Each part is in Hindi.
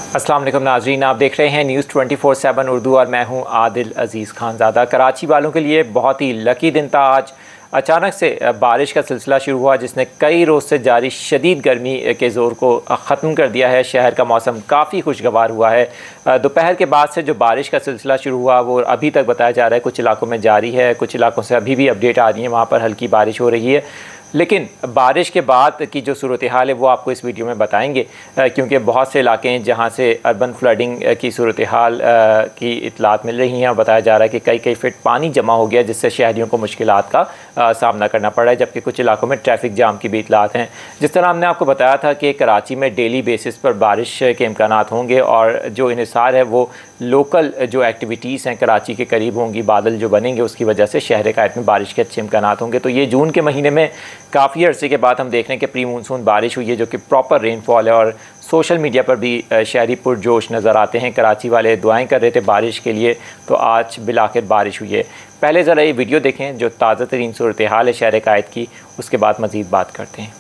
अस्सलाम वालेकुम नाज़रीन, आप देख रहे हैं न्यूज़ 24/7 उर्दू और मैं हूं आदिल अज़ीज़ खानज़ादा। कराची वालों के लिए बहुत ही लकी दिन था आज। अचानक से बारिश का सिलसिला शुरू हुआ जिसने कई रोज़ से जारी शदीद गर्मी के ज़ोर को ख़त्म कर दिया है। शहर का मौसम काफ़ी खुशगवार हुआ है। दोपहर के बाद से जो बारिश का सिलसिला शुरू हुआ वो अभी तक बताया जा रहा है कुछ इलाकों में जारी है, कुछ इलाकों से अभी भी अपडेट आ रही है, वहाँ पर हल्की बारिश हो रही है। लेकिन बारिश के बाद की जो सूरत हाल है वो आपको इस वीडियो में बताएंगे, क्योंकि बहुत से इलाके हैं जहाँ से अर्बन फ्लडिंग की सूरत हाल की इतलात मिल रही हैं और बताया जा रहा है कि कई कई फिट पानी जमा हो गया जिससे शहरियों को मुश्किलात का सामना करना पड़ रहा है, जबकि कुछ इलाकों में ट्रैफिक जाम की भी इतलात हैं। जिस तरह हमने आपको बताया था कि कराची में डेली बेसिस पर बारिश के इम्कानात होंगे और जो इन्हिसार है वो लोकल जो एक्टिविटीज़ हैं कराची के करीब होंगी, बादल जो बनेंगे उसकी वजह से शहर कायद में बारिश के अच्छे इम्कानात होंगे। तो ये जून के महीने में काफ़ी अरसे के बाद हम देख रहे हैं कि प्री मानसून बारिश हुई है जो कि प्रॉपर रेनफॉल है और सोशल मीडिया पर भी शहरी पुरजोश नज़र आते हैं। कराची वाले दुआएं कर रहे थे बारिश के लिए, तो आज बिलाखिर बारिश हुई है। पहले ज़रा ये वीडियो देखें जो ताज़ा तरीन सूरत हाल है शहर कायद की, उसके बाद मज़ीद बात करते हैं।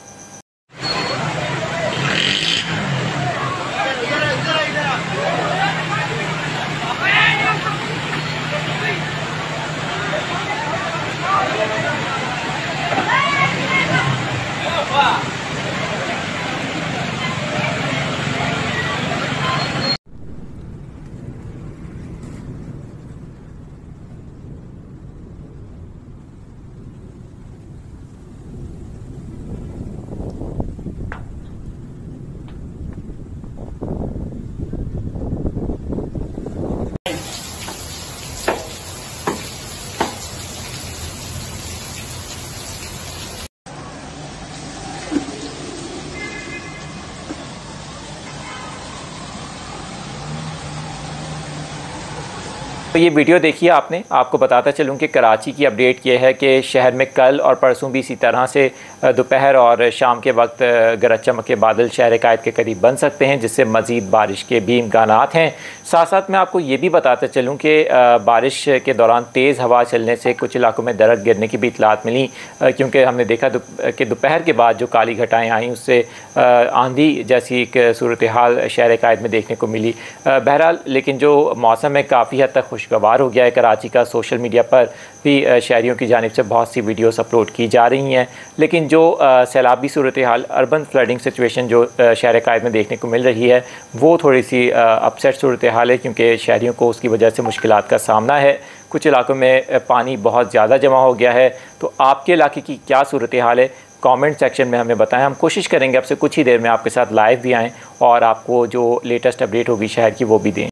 तो ये वीडियो देखिए आपने, आपको बताता चलूँ कि कराची की अपडेट ये है कि शहर में कल और परसों भी इसी तरह से दोपहर और शाम के वक्त गरज चमक के बादल शहर कायद के करीब बन सकते हैं जिससे मज़ीद बारिश के भी इम्कानात हैं। साथ साथ मैं आपको ये भी बताता चलूँ कि बारिश के दौरान तेज़ हवा चलने से कुछ इलाकों में दरख्त गिरने की भी इतलात मिली, क्योंकि हमने देखा कि दोपहर के बाद जो काली घटाएँ आई उससे आंधी जैसी एक सूरत हाल शहर कायद में देखने को मिली। बहरहाल लेकिन जो मौसम है काफ़ी हद तक खुशगवार हो गया है कराची का। सोशल मीडिया पर भी शहरियों की जानिब से बहुत सी वीडियोस अपलोड की जा रही हैं, लेकिन जो सैलाबी सूरत हाल, अर्बन फ्लडिंग सिचुएशन जो शहर कायद में देखने को मिल रही है वो थोड़ी सी अपसेट सूरत हाल है, क्योंकि शहरियों को उसकी वजह से मुश्किलात का सामना है। कुछ इलाकों में पानी बहुत ज़्यादा जमा हो गया है। तो आपके इलाके की क्या सूरत हाल है कमेंट सेक्शन में हमें बताएं। हम कोशिश करेंगे आपसे कुछ ही देर में आपके साथ लाइव भी आएँ और आपको जो लेटेस्ट अपडेट होगी शहर की वो भी दें।